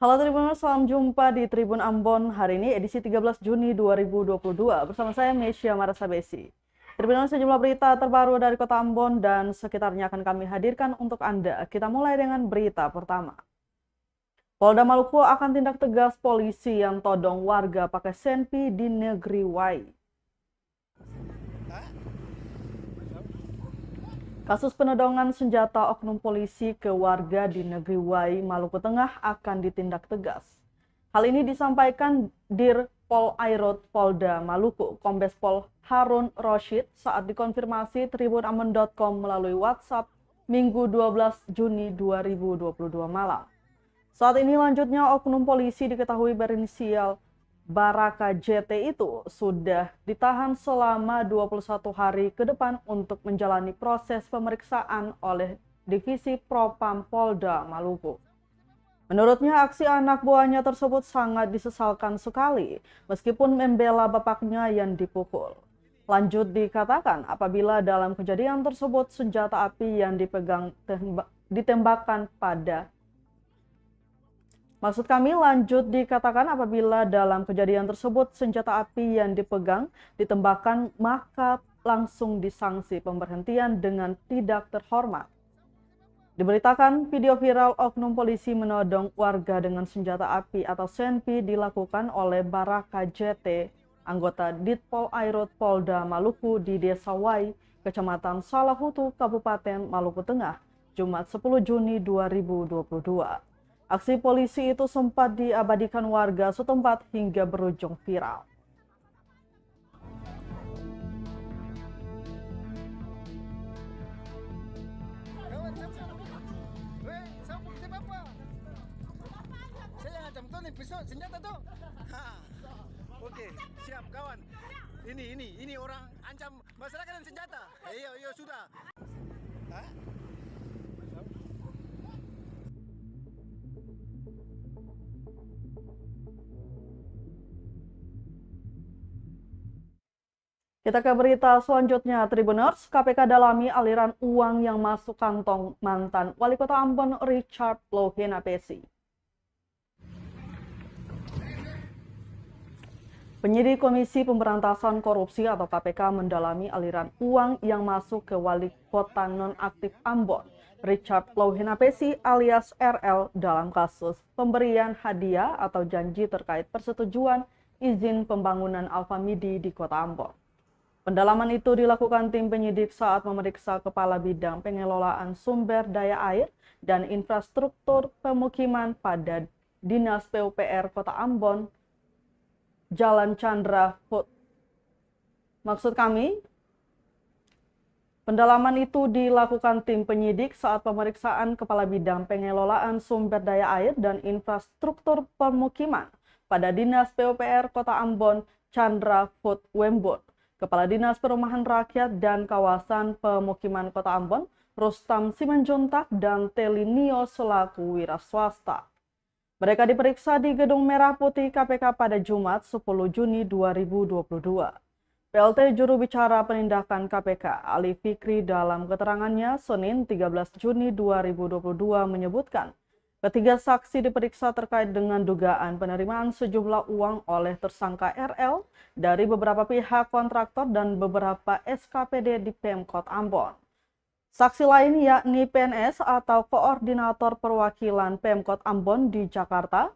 Halo Tribuners, salam jumpa di Tribun Ambon hari ini edisi 13 Juni 2022 bersama saya Mesya Marasabesi. Tribuners, sejumlah berita terbaru dari Kota Ambon dan sekitarnya akan kami hadirkan untuk Anda. Kita mulai dengan berita pertama. Polda Maluku akan tindak tegas polisi yang todong warga pakai senpi di negeri Wai. Kasus penodongan senjata oknum polisi ke warga di negeri Wai, Maluku Tengah akan ditindak tegas. Hal ini disampaikan Dir Pol Airut Polda Maluku, Kombes Pol Harun Roshid saat dikonfirmasi tribunambon.com melalui WhatsApp Minggu 12 Juni 2022 malam. Saat ini lanjutnya oknum polisi diketahui berinisial Baraka JT itu sudah ditahan selama 21 hari ke depan untuk menjalani proses pemeriksaan oleh Divisi Propam Polda Maluku. Menurutnya aksi anak buahnya tersebut sangat disesalkan sekali meskipun membela bapaknya yang dipukul. Lanjut dikatakan apabila dalam kejadian tersebut senjata api yang dipegang ditembakkan pada Maksud kami lanjut dikatakan apabila dalam kejadian tersebut senjata api yang dipegang ditembakkan maka langsung disanksi pemberhentian dengan tidak terhormat. Diberitakan video viral oknum polisi menodong warga dengan senjata api atau senpi dilakukan oleh Baraka JT, anggota Ditpol Airut Polda Maluku di Desa Wai, Kecamatan Salahutu, Kabupaten Maluku Tengah, Jumat 10 Juni 2022. Aksi polisi itu sempat diabadikan warga setempat hingga berujung viral. Senjata tuh. Oke, siap kawan. Ini orang ancam masyarakat dengan senjata. Iya sudah. Hah? Kita ke berita selanjutnya, Tribuners. KPK dalami aliran uang yang masuk kantong mantan Wali Kota Ambon Richard Lohenapesi. Penyidik Komisi Pemberantasan Korupsi atau KPK mendalami aliran uang yang masuk ke Wali Kota nonaktif Ambon Richard Lohenapesi alias RL dalam kasus pemberian hadiah atau janji terkait persetujuan izin pembangunan Alfamidi di Kota Ambon. Pendalaman itu dilakukan tim penyidik saat memeriksa Kepala Bidang Pengelolaan Sumber Daya Air dan Infrastruktur Pemukiman pada Dinas PUPR Kota Ambon, Jalan Chandra Food. Maksud kami, pendalaman itu dilakukan tim penyidik saat pemeriksaan Kepala Bidang Pengelolaan Sumber Daya Air dan Infrastruktur Pemukiman pada Dinas PUPR Kota Ambon, Chandra Food Wembut. Kepala Dinas Perumahan Rakyat dan Kawasan Pemukiman Kota Ambon, Rustam Simanjuntak dan Telinio selaku wira swasta. Mereka diperiksa di Gedung Merah Putih KPK pada Jumat 10 Juni 2022. PLT Juru Bicara Penindakan KPK, Ali Fikri dalam keterangannya Senin 13 Juni 2022 menyebutkan, ketiga saksi diperiksa terkait dengan dugaan penerimaan sejumlah uang oleh tersangka RL dari beberapa pihak kontraktor dan beberapa SKPD di Pemkot Ambon. Saksi lain yakni PNS atau Koordinator Perwakilan Pemkot Ambon di Jakarta,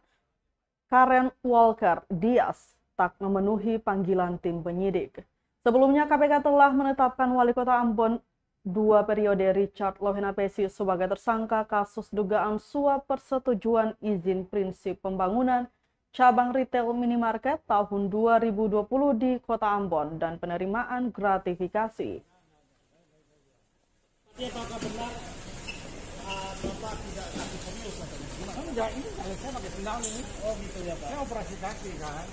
Karen Walker Dias, tak memenuhi panggilan tim penyidik. Sebelumnya KPK telah menetapkan Wali Kota Ambon 2 periode Richard Lohenapesi sebagai tersangka kasus dugaan suap persetujuan izin prinsip pembangunan cabang retail minimarket tahun 2020 di Kota Ambon dan penerimaan gratifikasi. Apakah benar Bapak tidak kaki serius katanya? Enggak, ini kalau saya pakai sendal ini. Oh gitu ya Pak. Saya operasi kaki kan.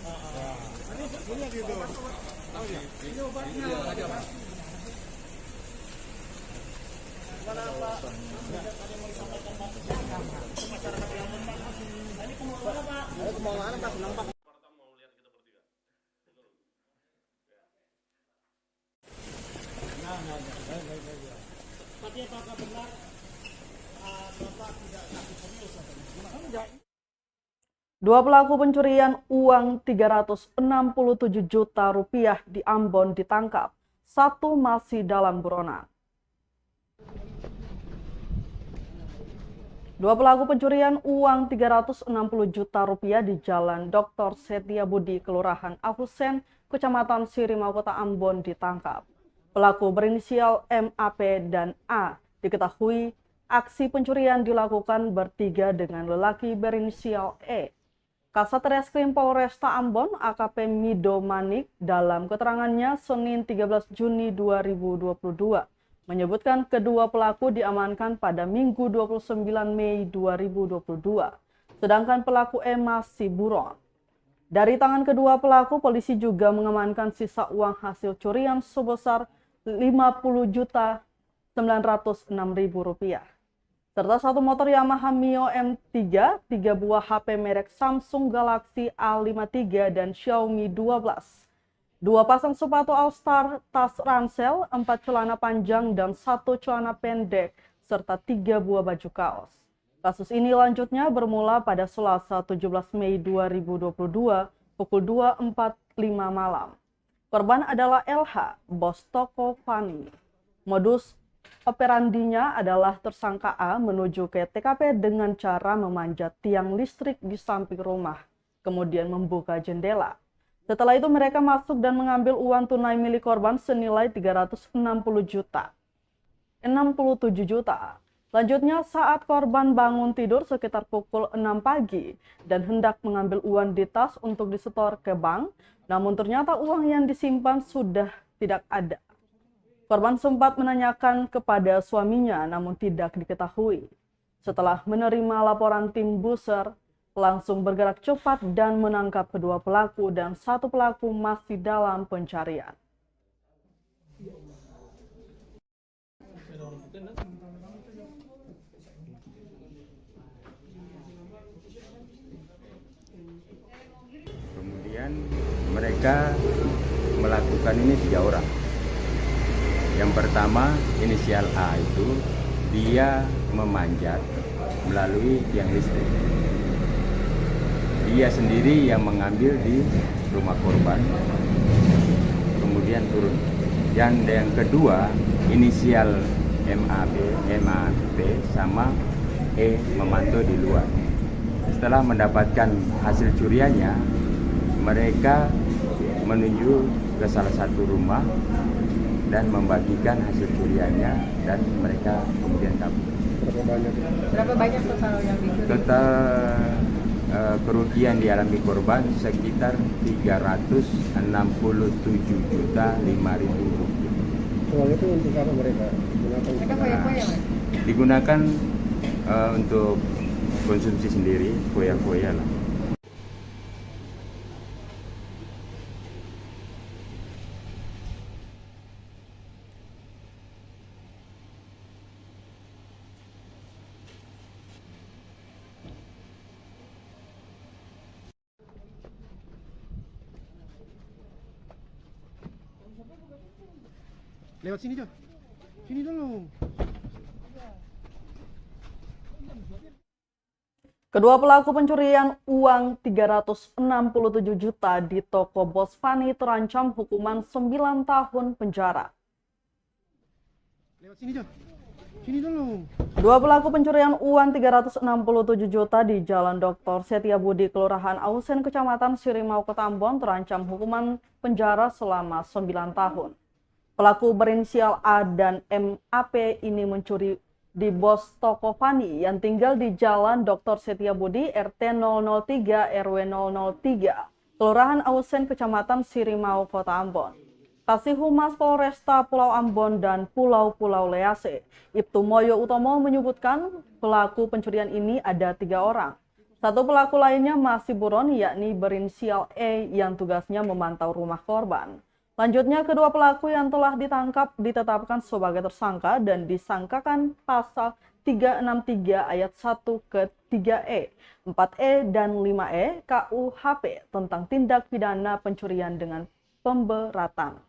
Ini gitu. Tahu ya? Ini obatnya. Ada Pak. Mana Pak? Ada yang mau disampaikan Pak? Masyarakat yang Pak. Ini ke mana Pak? Ayo ke mana Pak? Senang Pak. Tapi apakah benar Bapak tidak kaki serius katanya? Enggak. Dua pelaku pencurian uang 367 juta rupiah di Ambon ditangkap. Satu masih dalam buronan. Dua pelaku pencurian uang 360 juta rupiah di Jalan Dr. Setiabudi, Kelurahan Ahusen, Kecamatan Sirimau, Kota Ambon ditangkap. Pelaku berinisial MAP dan A diketahui aksi pencurian dilakukan bertiga dengan lelaki berinisial E. Kasat Reskrim Polresta Ambon AKP Mido Manik dalam keterangannya Senin 13 Juni 2022 menyebutkan kedua pelaku diamankan pada Minggu 29 Mei 2022, sedangkan pelaku E masih buron. Dari tangan kedua pelaku, polisi juga mengamankan sisa uang hasil curian sebesar Rp50.906.000, serta satu motor Yamaha Mio M3, 3 buah HP merek Samsung Galaxy A53 dan Xiaomi 12. 2 pasang sepatu All-Star, tas ransel, 4 celana panjang, dan 1 celana pendek, serta 3 buah baju kaos. Kasus ini lanjutnya bermula pada Selasa 17 Mei 2022 pukul 2.45 malam. Korban adalah LH, bos toko Fani. Modus operandinya adalah tersangka A menuju ke TKP dengan cara memanjat tiang listrik di samping rumah, kemudian membuka jendela. Setelah itu mereka masuk dan mengambil uang tunai milik korban senilai 367 juta. Lanjutnya saat korban bangun tidur sekitar pukul 6 pagi dan hendak mengambil uang di tas untuk disetor ke bank, namun ternyata uang yang disimpan sudah tidak ada. Korban sempat menanyakan kepada suaminya namun tidak diketahui. Setelah menerima laporan, tim Buser langsung bergerak cepat dan menangkap kedua pelaku dan satu pelaku masih dalam pencarian. Kemudian mereka melakukan ini 3 orang. Yang pertama inisial A itu dia memanjat melalui tiang listrik. Dia sendiri yang mengambil di rumah korban, kemudian turun. Dan yang kedua inisial MAP sama E memantau di luar. Setelah mendapatkan hasil curiannya, mereka menuju ke salah satu rumah dan membagikan hasil curiannya dan mereka kemudian kabur. Berapa banyak total yang dicuri? Total kerugian dialami korban sekitar 367.500.000 rupiah. Uang itu untuk apa mereka? Mereka foya-foya, Mas? Digunakan untuk konsumsi sendiri, foya-foya lah. Lewat sini, Jo. Sini dulu. Kedua pelaku pencurian uang 367 juta di toko Bos Fani terancam hukuman 9 tahun penjara. Lewat sini, Jo. Sini dulu. Dua pelaku pencurian uang 367 juta di Jalan Dr. Setiabudi, Kelurahan Ahusen, Kecamatan Sirimau, Kota Ambon terancam hukuman penjara selama 9 tahun. Pelaku berinisial A dan MAP ini mencuri di bos toko Fani yang tinggal di Jalan Dr. Setiabudi RT 003 RW 003, Kelurahan Ahusen, Kecamatan Sirimau, Kota Ambon. Kasih Humas Polresta Pulau Ambon dan Pulau-Pulau Lease, Ibtu Moyo Utomo menyebutkan pelaku pencurian ini ada 3 orang. Satu pelaku lainnya masih buron, yakni berinisial E yang tugasnya memantau rumah korban. Lanjutnya, kedua pelaku yang telah ditangkap ditetapkan sebagai tersangka dan disangkakan pasal 363 ayat 1 ke 3E, 4E, dan 5E KUHP tentang tindak pidana pencurian dengan pemberatan.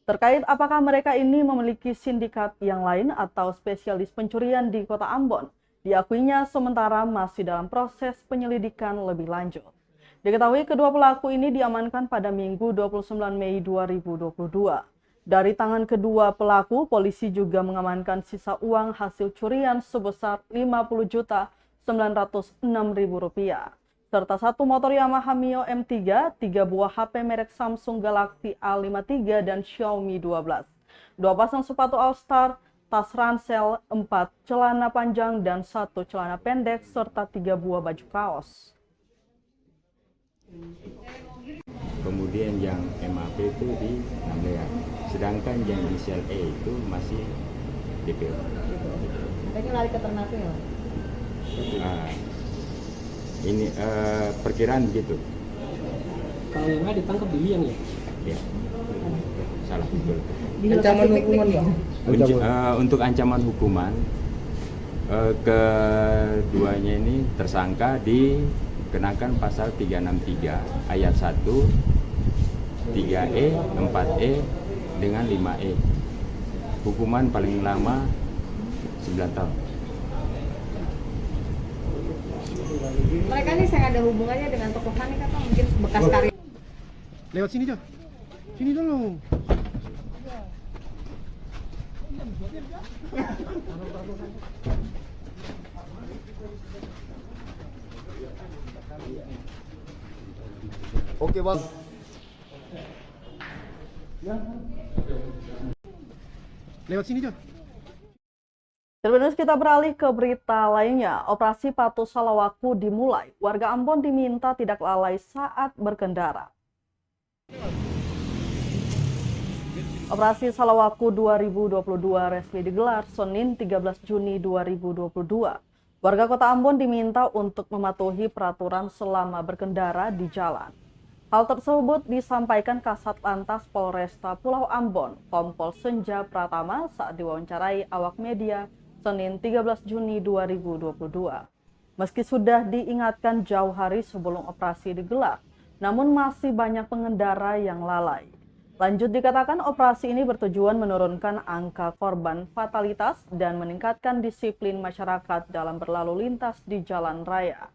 Terkait apakah mereka ini memiliki sindikat yang lain atau spesialis pencurian di Kota Ambon, diakuinya sementara masih dalam proses penyelidikan lebih lanjut. Diketahui kedua pelaku ini diamankan pada Minggu 29 Mei 2022. Dari tangan kedua pelaku, polisi juga mengamankan sisa uang hasil curian sebesar Rp50.906.000, serta satu motor Yamaha Mio M3, 3 buah HP merek Samsung Galaxy A53 dan Xiaomi 12, 2 pasang sepatu All Star, tas ransel, 4 celana panjang dan 1 celana pendek, serta 3 buah baju kaos. Kemudian yang MAP itu di 6 miliar. Sedangkan yang inisial E itu masih DPO. Kayaknya lari ke Ternate ya, Mas? Ini perkiraan begitu. Kalau yang A ditangkap di Liang ya? Ya. Salah betul. Ancaman hukuman, Bang? Untuk ancaman hukuman keduanya ini tersangka dikenakan pasal 363 ayat 1, 3E, 4E dengan 5E. Hukuman paling lama 9 tahun. Mereka ini saya ada hubungannya dengan tokoh Hani kan, Pak? Mungkin bekas karya. Lewat sini, Jo. Sini dulu. Oke, Bang. Lewat sini, Jo. Terus kita beralih ke berita lainnya. Operasi Patuh Salawaku dimulai. Warga Ambon diminta tidak lalai saat berkendara. Operasi Salawaku 2022 resmi digelar Senin 13 Juni 2022. Warga Kota Ambon diminta untuk mematuhi peraturan selama berkendara di jalan. Hal tersebut disampaikan Kasat Lantas Polresta Pulau Ambon, Kompol Senja Pratama saat diwawancarai awak media Senin 13 Juni 2022. Meski sudah diingatkan jauh hari sebelum operasi digelar, namun masih banyak pengendara yang lalai. Lanjut dikatakan operasi ini bertujuan menurunkan angka korban fatalitas dan meningkatkan disiplin masyarakat dalam berlalu lintas di jalan raya.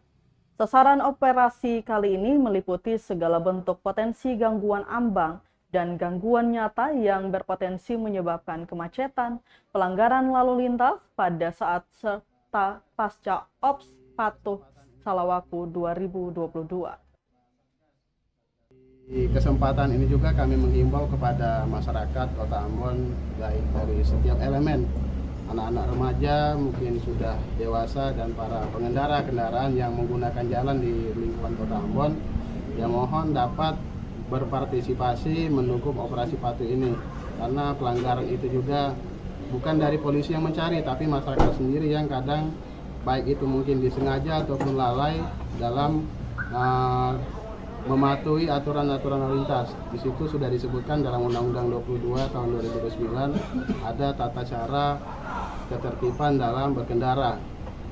Sasaran operasi kali ini meliputi segala bentuk potensi gangguan ambang dan gangguan nyata yang berpotensi menyebabkan kemacetan, pelanggaran lalu lintas pada saat serta pasca Ops Patuh Salawaku 2022. Di kesempatan ini juga kami menghimbau kepada masyarakat Kota Ambon, baik dari setiap elemen, anak-anak remaja, mungkin sudah dewasa, dan para pengendara kendaraan yang menggunakan jalan di lingkungan Kota Ambon, yang mohon dapat berpartisipasi mendukung operasi patuh ini, karena pelanggaran itu juga bukan dari polisi yang mencari, tapi masyarakat sendiri yang kadang baik itu mungkin disengaja ataupun lalai dalam mematuhi aturan-aturan lalu lintas. Di situ sudah disebutkan dalam Undang-Undang 22 tahun 2009 ada tata cara ketertiban dalam berkendara,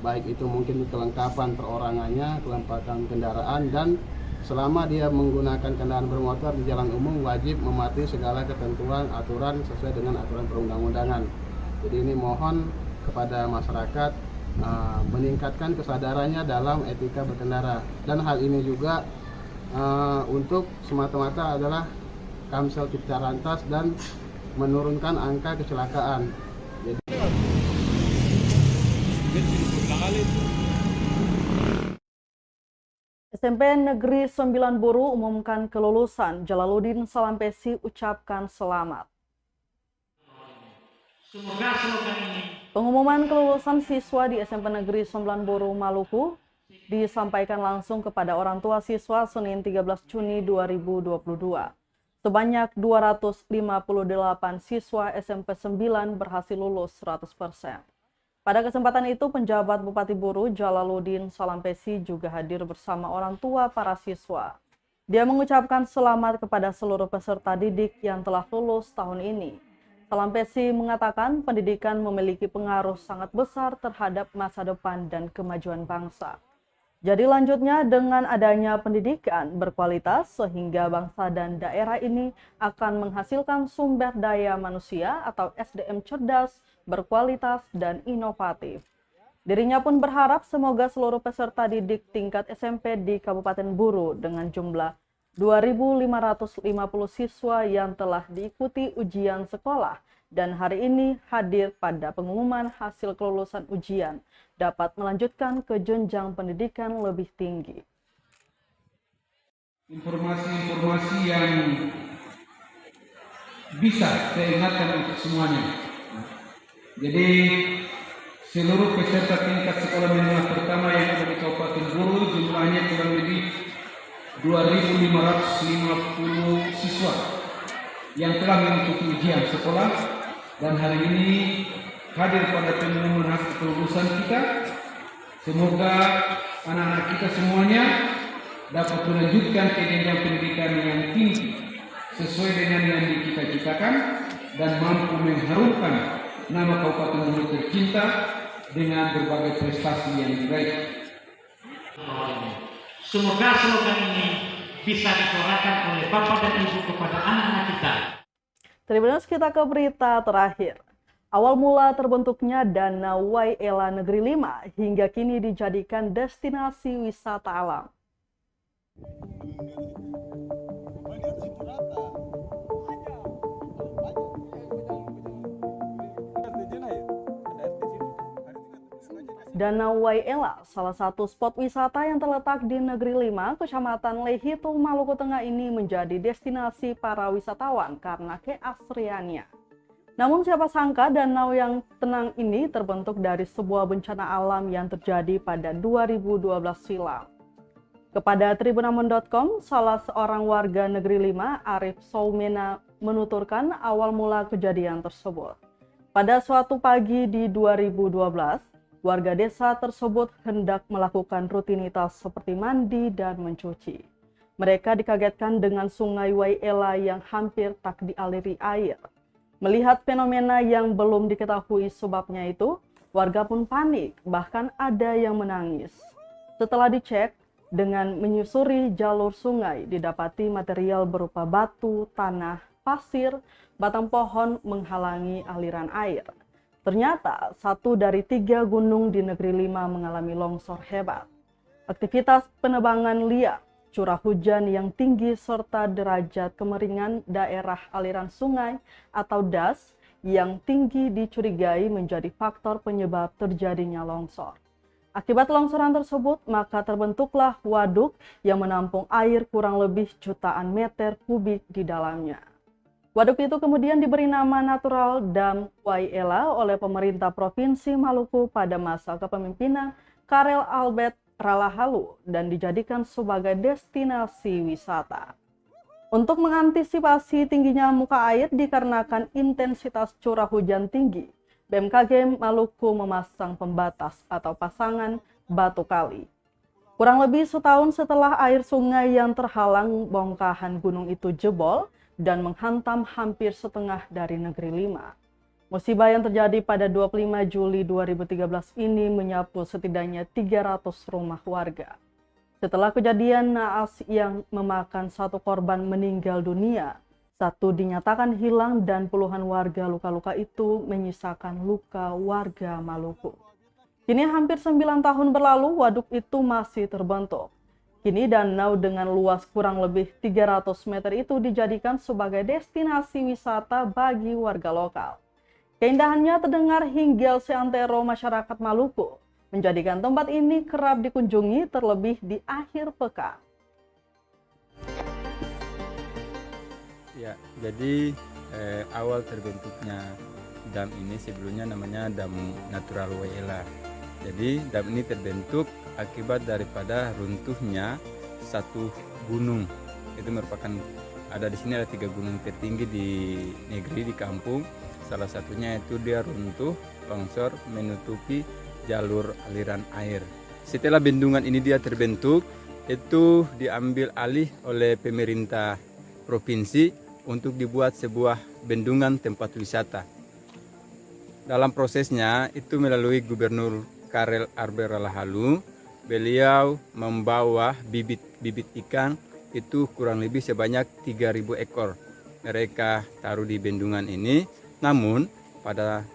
baik itu mungkin kelengkapan perorangannya, kelengkapan kendaraan, dan selama dia menggunakan kendaraan bermotor di jalan umum wajib mematuhi segala ketentuan aturan sesuai dengan aturan perundang-undangan. Jadi ini mohon kepada masyarakat meningkatkan kesadarannya dalam etika berkendara, dan hal ini juga untuk semata-mata adalah Kamsel Cipta Lantas dan menurunkan angka kecelakaan. Jadi SMP Negeri 9 Buru umumkan kelulusan. Jalaluddin Salampesi ucapkan selamat. Pengumuman kelulusan siswa di SMP Negeri 9 Buru Maluku disampaikan langsung kepada orang tua siswa Senin 13 Juni 2022. Sebanyak 258 siswa SMP 9 berhasil lulus 100%. Pada kesempatan itu, penjabat Bupati Buru Jalaluddin Salampesi juga hadir bersama orang tua para siswa. Dia mengucapkan selamat kepada seluruh peserta didik yang telah lulus tahun ini. Salampesi mengatakan pendidikan memiliki pengaruh sangat besar terhadap masa depan dan kemajuan bangsa. Jadi lanjutnya, dengan adanya pendidikan berkualitas sehingga bangsa dan daerah ini akan menghasilkan sumber daya manusia atau SDM cerdas, berkualitas, dan inovatif. Dirinya pun berharap semoga seluruh peserta didik tingkat SMP di Kabupaten Buru dengan jumlah 2.550 siswa yang telah diikuti ujian sekolah dan hari ini hadir pada pengumuman hasil kelulusan ujian dapat melanjutkan ke jenjang pendidikan lebih tinggi. Informasi-informasi yang bisa saya ingatkan untuk semuanya. Jadi seluruh peserta tingkat sekolah menengah pertama yang ada di Kabupaten Buru jumlahnya kurang lebih 2.550 siswa yang telah mengikuti ujian sekolah dan hari ini hadir pada pengumuman hasil kelulusan kita. Semoga anak-anak kita semuanya dapat melanjutkan ke jenjang pendidikan yang tinggi sesuai dengan yang dicita-citakan dan mampu mengharumkan nama Kabupaten Buru tercinta dengan berbagai prestasi yang baik. Semoga slogan ini bisa disuarakan oleh Bapak dan Ibu kepada anak-anak kita. Tribuners, kita ke berita terakhir. Awal mula terbentuknya Danau Waiela Negeri 5 hingga kini dijadikan destinasi wisata alam. Danau Waiela, salah satu spot wisata yang terletak di Negeri 5, Kecamatan Lehitu, Maluku Tengah ini menjadi destinasi para wisatawan karena keasriannya. Namun siapa sangka danau yang tenang ini terbentuk dari sebuah bencana alam yang terjadi pada 2012 silam. Kepada tribunamon.com, salah seorang warga Negeri 5, Arif Soumena, menuturkan awal mula kejadian tersebut. Pada suatu pagi di 2012, warga desa tersebut hendak melakukan rutinitas seperti mandi dan mencuci. Mereka dikagetkan dengan sungai Waiela yang hampir tak dialiri air. Melihat fenomena yang belum diketahui sebabnya itu, warga pun panik, bahkan ada yang menangis. Setelah dicek, dengan menyusuri jalur sungai, didapati material berupa batu, tanah, pasir, batang pohon menghalangi aliran air. Ternyata 1 dari 3 gunung di Negeri 5 mengalami longsor hebat. Aktivitas penebangan liar, curah hujan yang tinggi serta derajat kemeringan daerah aliran sungai atau DAS yang tinggi dicurigai menjadi faktor penyebab terjadinya longsor. Akibat longsoran tersebut, maka terbentuklah waduk yang menampung air kurang lebih jutaan meter kubik di dalamnya. Waduk itu kemudian diberi nama natural Dam Waiela oleh pemerintah Provinsi Maluku pada masa kepemimpinan Karel Albert Ralahalu dan dijadikan sebagai destinasi wisata. Untuk mengantisipasi tingginya muka air dikarenakan intensitas curah hujan tinggi, BMKG Maluku memasang pembatas atau pasangan batu kali. Kurang lebih setahun setelah air sungai yang terhalang bongkahan gunung itu jebol dan menghantam hampir setengah dari Negeri 5. Musibah yang terjadi pada 25 Juli 2013 ini menyapu setidaknya 300 rumah warga. Setelah kejadian naas yang memakan 1 korban meninggal dunia, 1 dinyatakan hilang dan puluhan warga luka-luka itu menyisakan luka warga Maluku. Kini hampir 9 tahun berlalu, waduk itu masih terbentuk. Kini danau dengan luas kurang lebih 300 meter itu dijadikan sebagai destinasi wisata bagi warga lokal. Keindahannya terdengar hingga seantero masyarakat Maluku, menjadikan tempat ini kerap dikunjungi terlebih di akhir pekan. Ya, jadi awal terbentuknya dam ini sebelumnya namanya Dam Natural Waiela. Jadi dam ini terbentuk akibat daripada runtuhnya satu gunung. Itu merupakan ada di sini ada 3 gunung tertinggi di negeri, di kampung. Salah satunya itu dia runtuh, longsor menutupi jalur aliran air. Setelah bendungan ini dia terbentuk, itu diambil alih oleh pemerintah provinsi untuk dibuat sebuah bendungan tempat wisata. Dalam prosesnya itu melalui Gubernur Karel Albert Ralahalu, beliau membawa bibit ikan itu kurang lebih sebanyak 3.000 ekor. Mereka taruh di bendungan ini, namun pada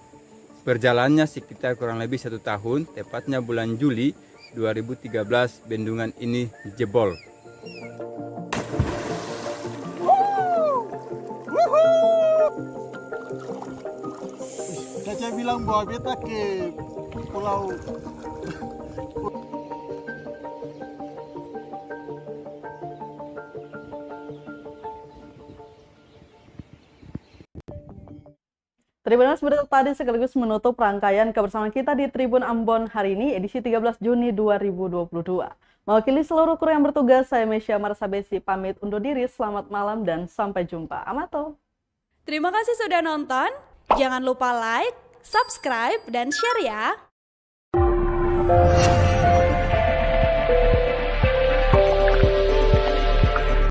berjalannya sekitar kurang lebih 1 tahun, tepatnya bulan Juli 2013 bendungan ini jebol. Saya bilang bahwa beta ke pulau Tribuners, berita tadi sekaligus menutup rangkaian kebersamaan kita di Tribun Ambon hari ini, edisi 13 Juni 2022. Mewakili seluruh kru yang bertugas, saya Mesya Marsabesi pamit undur diri. Selamat malam dan sampai jumpa. Amato. Terima kasih sudah nonton. Jangan lupa like, subscribe, dan share ya.